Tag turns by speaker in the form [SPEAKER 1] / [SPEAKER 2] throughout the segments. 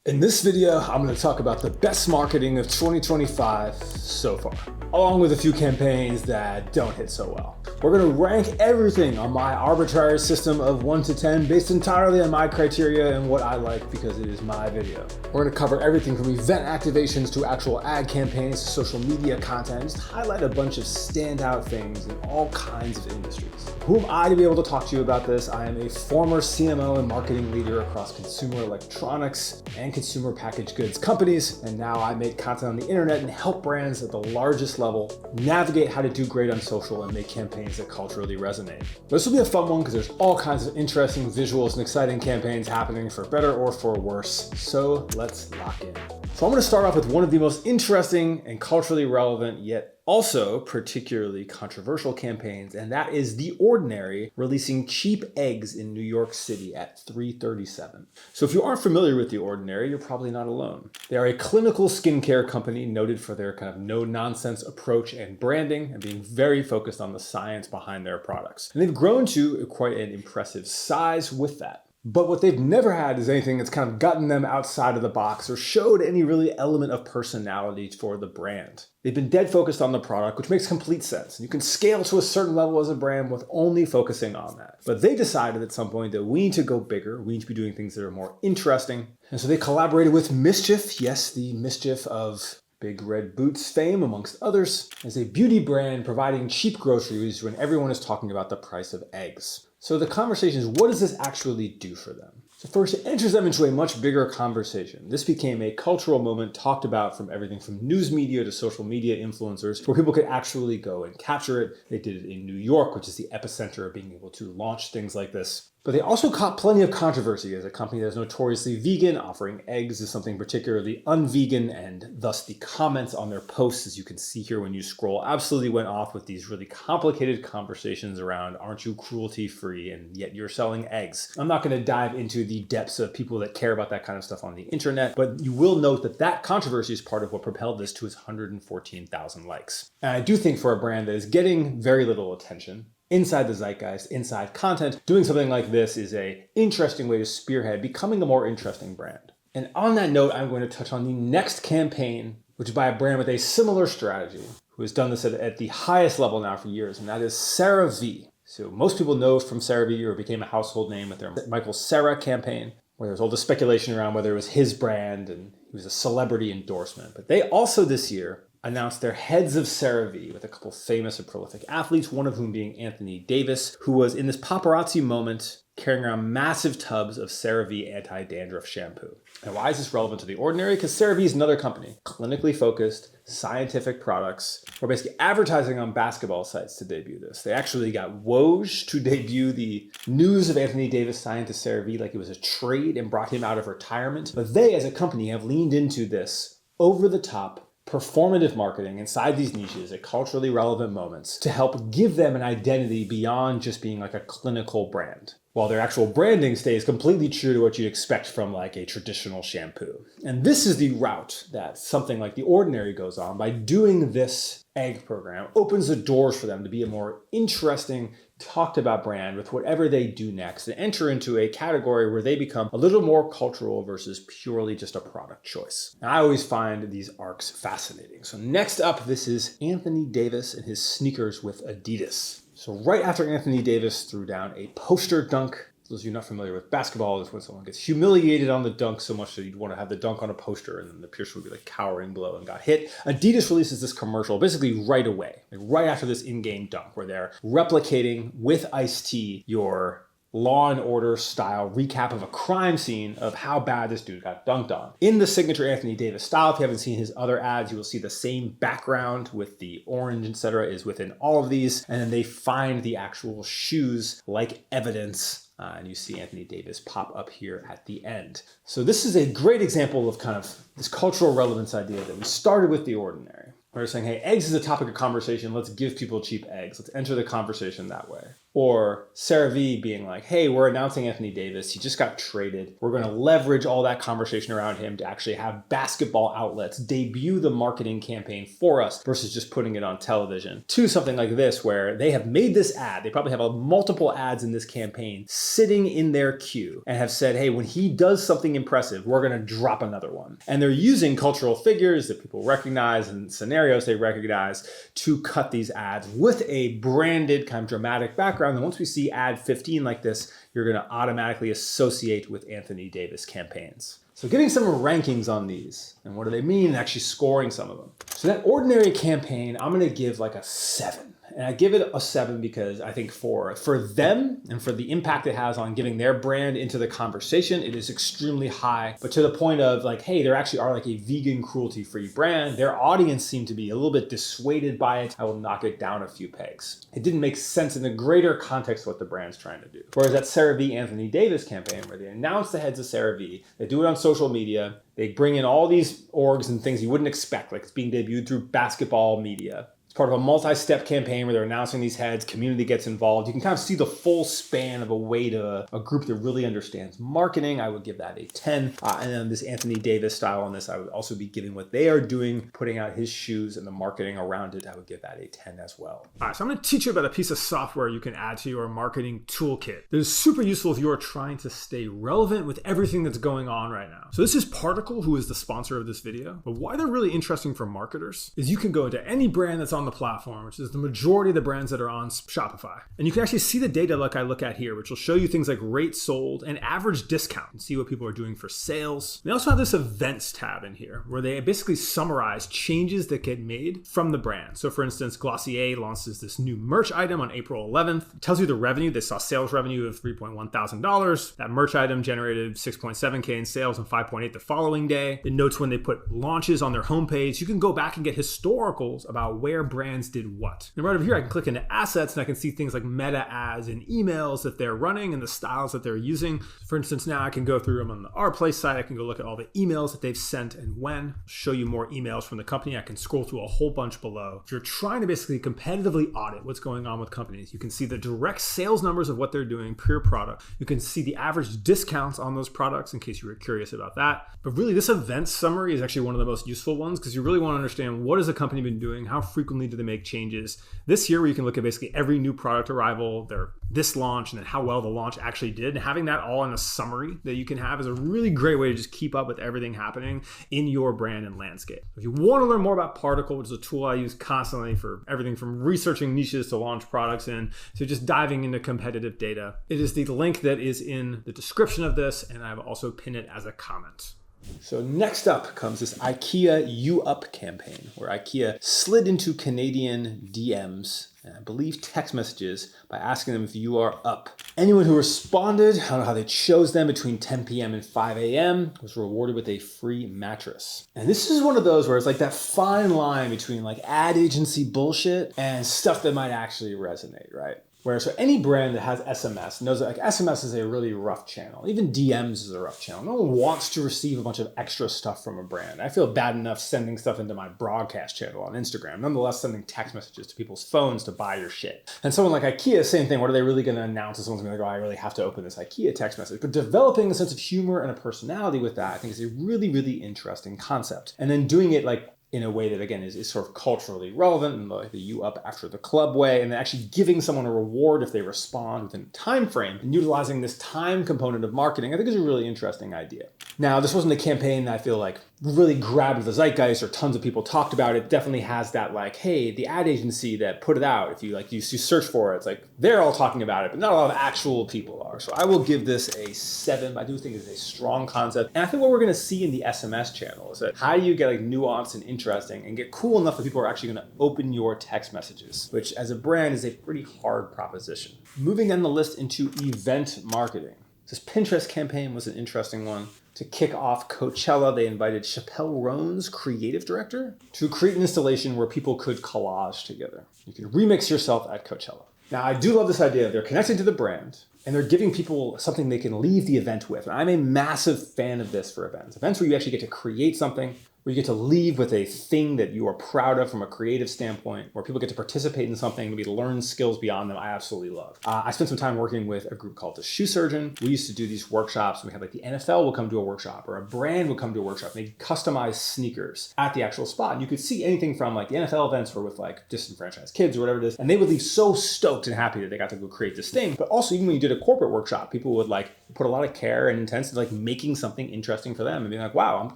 [SPEAKER 1] In this video, I'm going to talk about the best marketing of 2025 so far, along with a few campaigns that don't hit so well. We're going to rank everything on my arbitrary system of 1 to 10 based entirely on my criteria and what I like because it is my video. We're going to cover everything from event activations to actual ad campaigns to social media content, and just highlight a bunch of standout things in all kinds of industries. Who am I to be able to talk to you about this? I am a former CMO and marketing leader across consumer electronics and consumer packaged goods companies, and now I make content on the internet and help brands at the largest level navigate how to do great on social and make campaigns that culturally resonate. This will be a fun one because there's all kinds of interesting visuals and exciting campaigns happening for better or for worse, so let's lock in. So I'm going to start off with one of the most interesting and culturally relevant yet also particularly controversial campaigns, and that is The Ordinary releasing cheap eggs in New York City at 3:37. So if you aren't familiar with The Ordinary, you're probably not alone. They are a clinical skincare company noted for their kind of no-nonsense approach and branding and being very focused on the science behind their products. And they've grown to quite an impressive size with that. But what they've never had is anything that's kind of gotten them outside of the box or showed any really element of personality for the brand. They've been dead focused on the product, which makes complete sense. You can scale to a certain level as a brand with only focusing on that. But they decided at some point that we need to go bigger. We need to be doing things that are more interesting. And so they collaborated with Mischief, yes, the Mischief of Big Red Boots fame, amongst others, as a beauty brand providing cheap groceries when everyone is talking about the price of eggs. So the conversation is, what does this actually do for them? So first, it enters them into a much bigger conversation. This became a cultural moment talked about from everything from news media to social media influencers, where people could actually go and capture it. They did it in New York, which is the epicenter of being able to launch things like this. But they also caught plenty of controversy as a company that is notoriously vegan. Offering eggs is something particularly unvegan, and thus the comments on their posts, as you can see here when you scroll, absolutely went off with these really complicated conversations around, aren't you cruelty-free and yet you're selling eggs? I'm not going to dive into the depths of people that care about that kind of stuff on the internet, but you will note that that controversy is part of what propelled this to its 114,000 likes. And I do think for a brand that is getting very little attention, inside the zeitgeist, inside content, doing something like this is an interesting way to spearhead becoming a more interesting brand. And on that note, I'm going to touch on the next campaign, which is by a brand with a similar strategy, who has done this at the highest level now for years, and that is CeraVe. So most people know from CeraVe, or became a household name with their Michael Cera campaign, where there was all the speculation around whether it was his brand and he was a celebrity endorsement. But they also this year announced their heads of CeraVe with a couple famous and prolific athletes, one of whom being Anthony Davis, who was in this paparazzi moment carrying around massive tubs of CeraVe anti-dandruff shampoo. And why is this relevant to The Ordinary? Because CeraVe is another company, clinically focused, scientific products. We're basically advertising on basketball sites to debut this. They actually got Woj to debut the news of Anthony Davis signing to CeraVe like it was a trade and brought him out of retirement. But they, as a company, have leaned into this over-the-top performative marketing inside these niches at culturally relevant moments to help give them an identity beyond just being like a clinical brand, while their actual branding stays completely true to what you'd expect from like a traditional shampoo. And this is the route that something like The Ordinary goes on by doing this egg program. Opens the doors for them to be a more interesting, talked about brand with whatever they do next and enter into a category where they become a little more cultural versus purely just a product choice. And I always find these arcs fascinating. So next up, this is Anthony Davis and his sneakers with Adidas. So right after Anthony Davis threw down a poster dunk, for those of you not familiar with basketball, is when someone gets humiliated on the dunk so much that you'd want to have the dunk on a poster and then the piercer would be like cowering below and got hit. Adidas releases this commercial basically right away, like right after this in-game dunk, where they're replicating with Ice-T your Law and Order style recap of a crime scene of how bad this dude got dunked on. In the signature Anthony Davis style, if you haven't seen his other ads, you will see the same background with the orange, etc. is within all of these. And then they find the actual shoes like evidence. And you see Anthony Davis pop up here at the end. So this is a great example of kind of this cultural relevance idea that we started with The Ordinary. We're saying, hey, eggs is a topic of conversation. Let's give people cheap eggs. Let's enter the conversation that way. Or CeraVe being like, hey, we're announcing Anthony Davis. He just got traded. We're going to leverage all that conversation around him to actually have basketball outlets debut the marketing campaign for us versus just putting it on television. To something like this where they have made this ad. They probably have multiple ads in this campaign sitting in their queue and have said, hey, when he does something impressive, we're going to drop another one. And they're using cultural figures that people recognize and scenarios they recognize to cut these ads with a branded kind of dramatic background. And once we see ad 15 like this, you're going to automatically associate with Anthony Davis campaigns. So getting some rankings on these, and what do they mean, and actually scoring some of them. So that ordinary campaign, I'm going to give like a 7. And I give it a 7 because I think for them and for the impact it has on getting their brand into the conversation, it is extremely high. But to the point of like, hey, there actually are like a vegan cruelty-free brand. Their audience seemed to be a little bit dissuaded by it. I will knock it down a few pegs. It didn't make sense in the greater context of what the brand's trying to do. Whereas that CeraVe Anthony Davis campaign, where they announce the heads of CeraVe, they do it on social media, they bring in all these orgs and things you wouldn't expect, like it's being debuted through basketball media. Part of a multi-step campaign where they're announcing these heads, community gets involved. You can kind of see the full span of a way to a group that really understands marketing. I would give that a 10. And then this Anthony Davis style on this, I would also be giving what they are doing, putting out his shoes and the marketing around it. I would give that a 10 as well. All right, so I'm going to teach you about a piece of software you can add to your marketing toolkit that is super useful if you are trying to stay relevant with everything that's going on right now. So this is Particle, who is the sponsor of this video. But why they're really interesting for marketers is you can go into any brand that's on the platform, which is the majority of the brands that are on Shopify. And you can actually see the data like I look at here, which will show you things like rates sold and average discount and see what people are doing for sales. They also have this events tab in here where they basically summarize changes that get made from the brand. So for instance, Glossier launches this new merch item on April 11th. It tells you the revenue. They saw sales revenue of $3.1 thousand. That merch item generated 6.7K in sales and 5.8 the following day. It notes when they put launches on their homepage. You can go back and get historicals about where brands did what. And right over here, I can click into assets and I can see things like meta ads and emails that they're running and the styles that they're using. For instance, now I can go through them on the Our Place site. I can go look at all the emails that they've sent and when, show you more emails from the company. I can scroll through a whole bunch below. If you're trying to basically competitively audit what's going on with companies, you can see the direct sales numbers of what they're doing per product. You can see the average discounts on those products in case you were curious about that. But really, this event summary is actually one of the most useful ones because you really want to understand what has a company been doing, how frequently do they make changes. This year, where you can look at basically every new product arrival, this launch, and then how well the launch actually did. And having that all in a summary that you can have is a really great way to just keep up with everything happening in your brand and landscape. If you want to learn more about Particle, which is a tool I use constantly for everything from researching niches to launch products in, to just diving into competitive data, it is the link that is in the description of this, and I've also pinned it as a comment. So next up comes this IKEA You Up campaign, where IKEA slid into Canadian DMs, and I believe text messages, by asking them if you are up. Anyone who responded, I don't know how they chose them, between 10 p.m. and 5 a.m. was rewarded with a free mattress. And this is one of those where it's like that fine line between like ad agency bullshit and stuff that might actually resonate, right? Where so any brand that has SMS knows that like SMS is a really rough channel. Even DMs is a rough channel. No one wants to receive a bunch of extra stuff from a brand. I feel bad enough sending stuff into my broadcast channel on Instagram. Nonetheless, sending text messages to people's phones to buy your shit. And someone like IKEA, same thing. What are they really going to announce? Someone's going to go, I really have to open this IKEA text message. But developing a sense of humor and a personality with that, I think is a really, really interesting concept. And then doing it like in a way that, again, is sort of culturally relevant and like the you up after the club way, and then actually giving someone a reward if they respond within a time frame and utilizing this time component of marketing, I think is a really interesting idea. Now, this wasn't a campaign that I feel like really grabbed the zeitgeist or tons of people talked about it. Definitely has that like, hey, the ad agency that put it out, if you search for it, it's like they're all talking about it, but not a lot of actual people are. So I will give this a 7. I do think it's a strong concept. And I think what we're going to see in the SMS channel is that how do you get like nuanced and interesting and get cool enough that people are actually going to open your text messages, which as a brand is a pretty hard proposition. Moving down the list into event marketing. This Pinterest campaign was an interesting one. To kick off Coachella, they invited Chappelle Roan's creative director to create an installation where people could collage together. You can remix yourself at Coachella. Now, I do love this idea. They're connecting to the brand, and they're giving people something they can leave the event with. And I'm a massive fan of this for events. Events where you actually get to create something, where you get to leave with a thing that you are proud of from a creative standpoint, where people get to participate in something, maybe learn skills beyond them. I absolutely love. I spent some time working with a group called the Shoe Surgeon. We used to do these workshops. We had like the NFL will come to a workshop, or a brand would come to a workshop. They customize sneakers at the actual spot. And you could see anything from like the NFL events were with like disenfranchised kids or whatever it is. And they would leave so stoked and happy that they got to go create this thing. But also even when you did a corporate workshop, people would like put a lot of care and intensity like making something interesting for them and being like, wow, I'm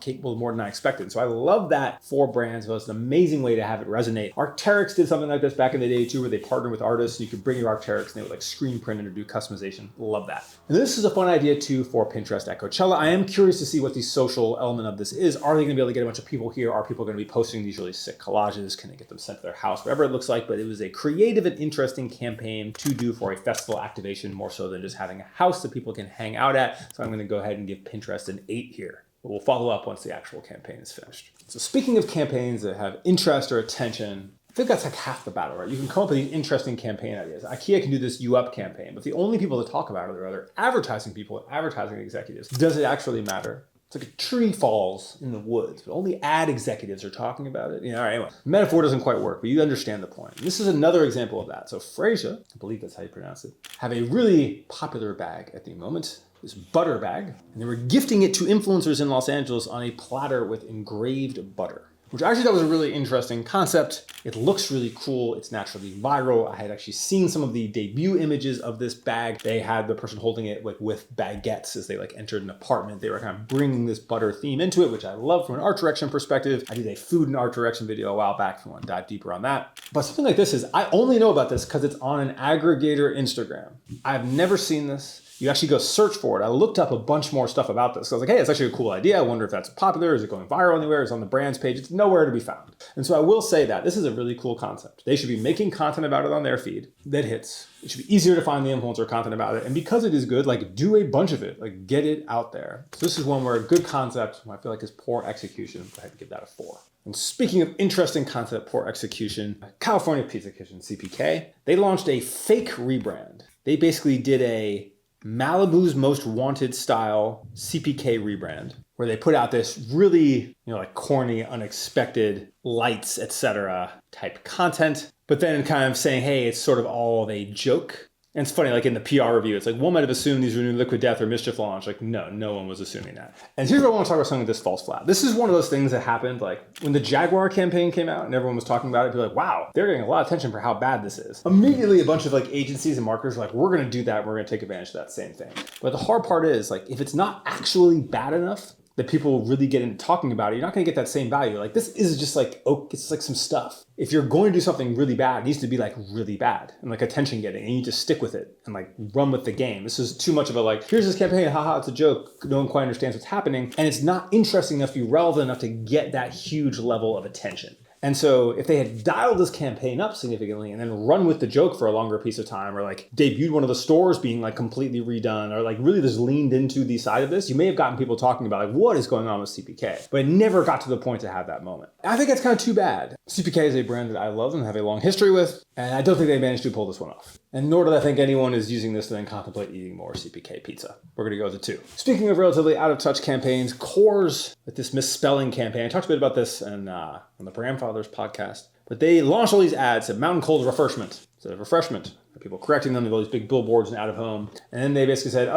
[SPEAKER 1] capable of more than I expected. So I love that for brands. It was an amazing way to have it resonate. Arc'teryx did something like this back in the day too, where they partnered with artists. You could bring your Arc'teryx and they would like screen print it or do customization. Love that. And this is a fun idea too for Pinterest at Coachella. I am curious to see what the social element of this is. Are they going to be able to get a bunch of people here? Are people going to be posting these really sick collages? Can they get them sent to their house? Whatever it looks like, but it was a creative and interesting campaign to do for a festival activation, more so than just having a house that people can hang out at. So I'm going to go ahead and give Pinterest an 8 here. But we'll follow up once the actual campaign is finished. So speaking of campaigns that have interest or attention, I think that's like half the battle, right? You can come up with these interesting campaign ideas. IKEA can do this You Up campaign, but the only people that talk about it are other advertising people, advertising executives. Does it actually matter? It's like a tree falls in the woods, but only ad executives are talking about it. All right, anyway, metaphor doesn't quite work, but you understand the point. And this is another example of that. So Frazzia, I believe that's how you pronounce it, have a really popular bag at the moment, this butter bag, and they were gifting it to influencers in Los Angeles on a platter with engraved butter, which I actually thought was a really interesting concept. It looks really cool. It's naturally viral. I had actually seen some of the debut images of this bag. They had the person holding it like with baguettes as they like entered an apartment. They were kind of bringing this butter theme into it, which I love from an art direction perspective. I did a food and art direction video a while back if you want to dive deeper on that. But something like this is, I only know about this because it's on an aggregator Instagram. I've never seen this. You actually go search for it. I looked up a bunch more stuff about this. So I was like, hey, it's actually a cool idea. I wonder if that's popular. Is it going viral anywhere? It's on the brand's page. It's nowhere to be found. And so I will say that this is a really cool concept. They should be making content about it on their feed that hits. It should be easier to find the influencer content about it. And because it is good, like do a bunch of it, like get it out there. So this is one where a good concept, I feel like is poor execution. Go ahead and give that a 4. And speaking of interesting concept, poor execution, California Pizza Kitchen, CPK, they launched a fake rebrand. They basically did a Malibu's Most Wanted style CPK rebrand, where they put out this really, like corny, unexpected lights, etc. type content, but then kind of saying, hey, it's sort of all of a joke. And it's funny, like in the PR review, it's like, one might have assumed these were new Liquid Death or Mischief launch. Like, no one was assuming that. And here's what I want to talk about something with this false flag. This is one of those things that happened, like when the Jaguar campaign came out and everyone was talking about it, people were like, wow, they're getting a lot of attention for how bad this is. Immediately, a bunch of like agencies and marketers were like, we're going to do that. We're going to take advantage of that same thing. But the hard part is, like, if it's not actually bad enough that people really get into talking about it, you're not going to get that same value. Like, this is just like, oh, it's like some stuff. If you're going to do something really bad, it needs to be like really bad and like attention getting, and you need to stick with it and like run with the game. This is too much of a like, here's this campaign, haha, it's a joke. No one quite understands what's happening. And it's not interesting enough to be relevant enough to get that huge level of attention. And so if they had dialed this campaign up significantly and then run with the joke for a longer piece of time, or like debuted one of the stores being like completely redone, or like really just leaned into the side of this, you may have gotten people talking about like what is going on with CPK, but it never got to the point to have that moment. I think that's kind of too bad. CPK is a brand that I love and have a long history with, and I don't think they managed to pull this one off. And nor do I think anyone is using this to then contemplate eating more CPK pizza. We're going to go with the 2. Speaking of relatively out of touch campaigns, Coors, with this misspelling campaign, I talked a bit about this on the Grandfathers podcast, but they launched all these ads at Mountain Cold Refreshment instead of refreshment. People correcting them, they have all these big billboards and out of home. And then they basically said,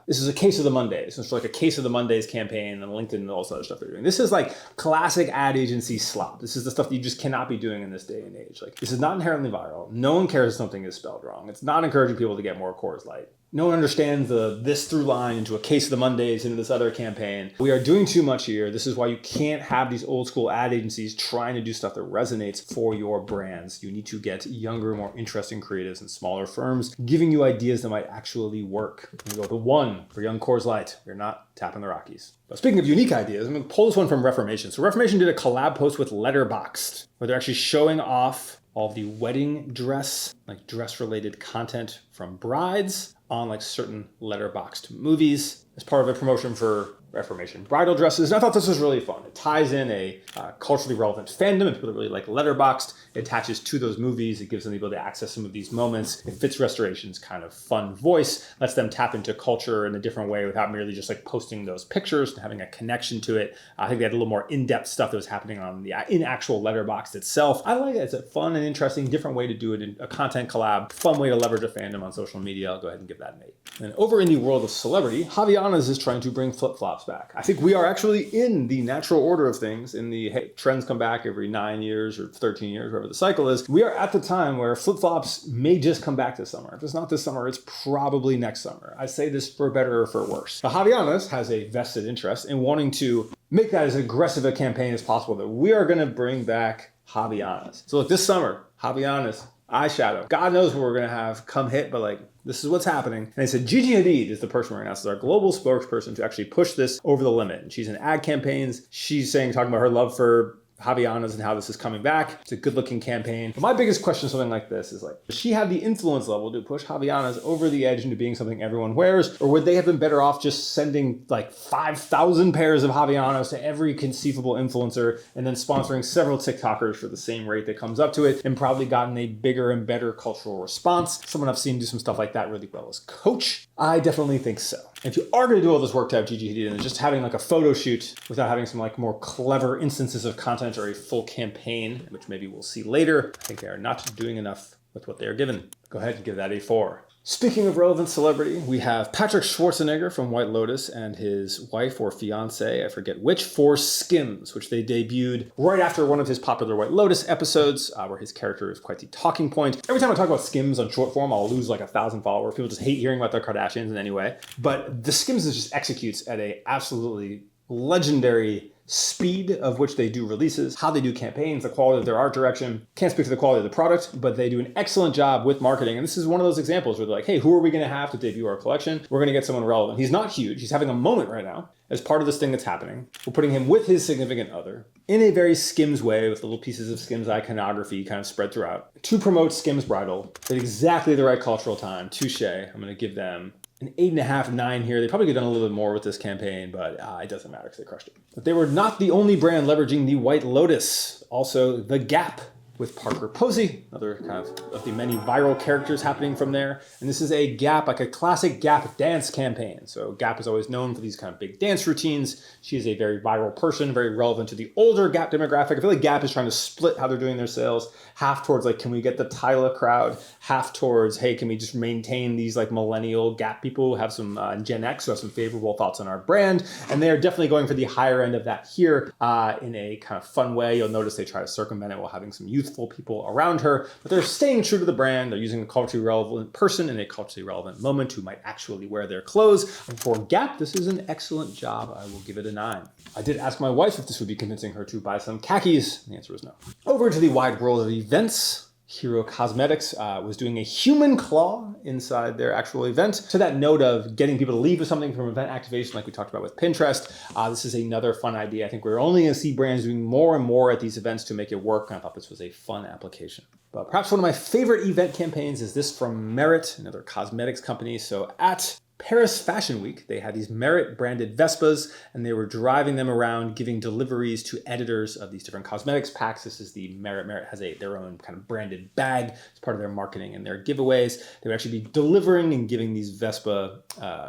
[SPEAKER 1] this is a case of the Mondays. It's like a case of the Mondays campaign and LinkedIn and all this other stuff they're doing. This is like classic ad agency slop. This is the stuff that you just cannot be doing in this day and age. Like, this is not inherently viral. No one cares if something is spelled wrong. It's not encouraging people to get more Coors Light. No one understands this through line into a case of the Mondays into this other campaign. We are doing too much here. This is why you can't have these old school ad agencies trying to do stuff that resonates for your brands. You need to get younger, more interesting creatives and smaller firms giving you ideas that might actually work. We go to 1 for young Coors Light. We're not tapping the Rockies. But speaking of unique ideas, I'm going to pull this one from Reformation. So Reformation did a collab post with Letterboxd, where they're actually showing off all of the wedding dress, like dress related content from brides on like certain Letterboxd movies as part of a promotion for Reformation bridal dresses. And I thought this was really fun. It ties in a culturally relevant fandom and people that really like Letterboxd. It attaches to those movies. It gives them the ability to access some of these moments. It fits Restoration's kind of fun voice, lets them tap into culture in a different way without merely just like posting those pictures and having a connection to it. I think they had a little more in-depth stuff that was happening on the in actual Letterboxd itself. I like it. It's a fun and interesting, different way to do it in a content collab, fun way to leverage a fandom on social media. I'll go ahead and give that an 8. And over in the world of celebrity, Havaianas is trying to bring flip-flops back. I think we are actually in the natural order of things, in the, hey, trends come back every 9 years or 13 years, whatever the cycle is. We are at the time where flip-flops may just come back this summer. If it's not this summer, it's probably next summer. I say this for better or for worse. The Havaianas has a vested interest in wanting to make that as aggressive a campaign as possible, that we are going to bring back Havaianas. So look, this summer, Havaianas, eyeshadow. God knows what we're going to have come hit, but like, this is what's happening. And they said Gigi Hadid is the person right now. So our global spokesperson to actually push this over the limit. And she's in ad campaigns. She's talking about her love for Havaianas and how this is coming back. It's a good looking campaign. But my biggest question, something like this, is like, does she have the influence level to push Havaianas over the edge into being something everyone wears? Or would they have been better off just sending like 5,000 pairs of Havaianas to every conceivable influencer and then sponsoring several TikTokers for the same rate that comes up to it and probably gotten a bigger and better cultural response? Someone I've seen do some stuff like that really well is Coach. I definitely think so. If you are going to do all this work to have Gigi Hadid and just having like a photo shoot without having some like more clever instances of content or a full campaign, which maybe we'll see later, I think they are not doing enough with what they are given. Go ahead and give that a 4. Speaking of relevant celebrity, we have Patrick Schwarzenegger from White Lotus and his wife or fiance, I forget which, for Skims, which they debuted right after one of his popular White Lotus episodes, where his character is quite the talking point. Every time I talk about Skims on short form, I'll lose like 1,000 followers. People just hate hearing about their Kardashians in any way. But the Skims just executes at a absolutely legendary speed of which they do releases, how they do campaigns, the quality of their art direction. Can't speak to the quality of the product, but they do an excellent job with marketing. And this is one of those examples where they're like, hey, who are we going to have to debut our collection? We're going to get someone relevant. He's not huge. He's having a moment right now as part of this thing that's happening. We're putting him with his significant other in a very Skims way with little pieces of Skims iconography kind of spread throughout to promote Skims Bridal at exactly the right cultural time. Touche. I'm going to give them an 8.5, 9 here. They probably could have done a little bit more with this campaign, but it doesn't matter because they crushed it. But they were not the only brand leveraging the White Lotus. Also, The Gap with Parker Posey, another kind of the many viral characters happening from there. And this is a Gap, like a classic Gap dance campaign. So Gap is always known for these kind of big dance routines. She is a very viral person, very relevant to the older Gap demographic. I feel like Gap is trying to split how they're doing their sales, half towards like, can we get the Tyla crowd, half towards, hey, can we just maintain these like millennial Gap people who have some Gen X who have some favorable thoughts on our brand. And they are definitely going for the higher end of that here in a kind of fun way. You'll notice they try to circumvent it while having some youthful people around her, but they're staying true to the brand. They're using a culturally relevant person in a culturally relevant moment who might actually wear their clothes. And for Gap, this is an excellent job. I will give it a 9. I did ask my wife if this would be convincing her to buy some khakis. The answer was no. Over to the wide world of events. Hero Cosmetics was doing a human claw inside their actual event. To that note of getting people to leave with something from event activation like we talked about with Pinterest, this is another fun idea. I think we're only going to see brands doing more and more at these events to make it work. And I thought this was a fun application. But perhaps one of my favorite event campaigns is this from Merit, another cosmetics company. So at Paris Fashion Week, they had these Merit branded Vespas and they were driving them around giving deliveries to editors of these different cosmetics packs. This is the Merit. Merit has their own kind of branded bag as part of their marketing and their giveaways. They would actually be delivering and giving these Vespa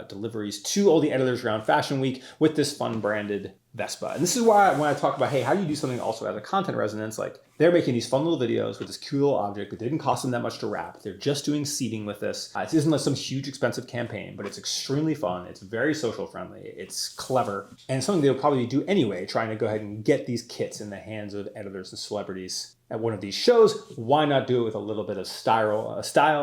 [SPEAKER 1] deliveries to all the editors around Fashion Week with this fun branded Vespa. And this is why when I talk about, hey, how do you do something also as a content resonance? Like they're making these fun little videos with this cute little object that didn't cost them that much to wrap. They're just doing seeding with this. It isn't like some huge expensive campaign, but it's extremely fun. It's very social friendly. It's clever and something they'll probably do anyway, trying to go ahead and get these kits in the hands of editors and celebrities at one of these shows. Why not do it with a little bit of style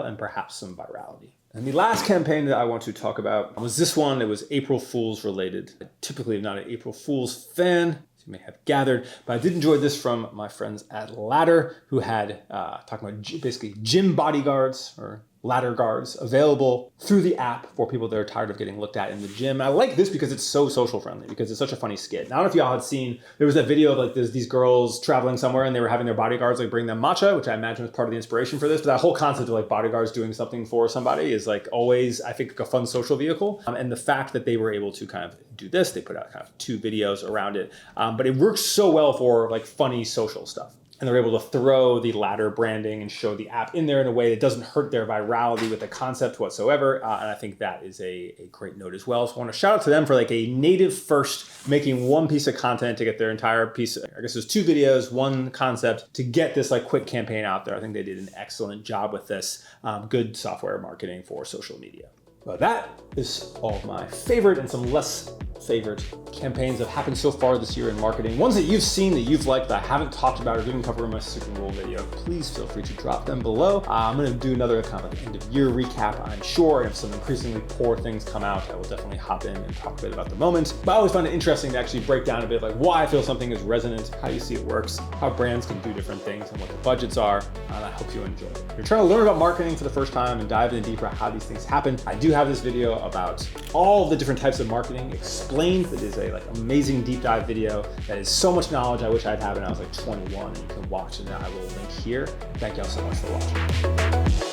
[SPEAKER 1] and perhaps some virality? And the last campaign that I want to talk about was this one. It was April Fool's related. I typically am not an April Fool's fan, as you may have gathered, but I did enjoy this from my friends at Ladder, who had talking about basically gym bodyguards or ladder guards available through the app for people that are tired of getting looked at in the gym. I like this because it's so social friendly, because it's such a funny skit. And I don't know if y'all had seen, there was that video of like these girls traveling somewhere and they were having their bodyguards like bring them matcha, which I imagine was part of the inspiration for this. But that whole concept of like bodyguards doing something for somebody is like always, I think, like a fun social vehicle. And the fact that they were able to kind of do this, they put out kind of 2 videos around it. But it works so well for like funny social stuff. And they're able to throw the ladder branding and show the app in there in a way that doesn't hurt their virality with the concept whatsoever. And I think that is a great note as well. So I want to shout out to them for like a native first, making one piece of content to get their entire piece. I guess there's 2 videos, 1 concept to get this like quick campaign out there. I think they did an excellent job with this. Good software marketing for social media. But that is all of my favorite and some less favorite campaigns that have happened so far this year in marketing. Ones that you've seen, that you've liked, that I haven't talked about or didn't cover in my Super Bowl video, please feel free to drop them below. I'm gonna do another kind of like end of year recap, I'm sure. And if some increasingly poor things come out, I will definitely hop in and talk a bit about the moment. But I always find it interesting to actually break down a bit like why I feel something is resonant, how you see it works, how brands can do different things, and what the budgets are. And I hope you enjoy it. If you're trying to learn about marketing for the first time and dive in deeper how these things happen, I do have this video about all the different types of marketing explained. That is a like amazing deep dive video that is so much knowledge I wish I'd had when I was like 21, and you can watch it, and I will link here. Thank y'all so much for watching.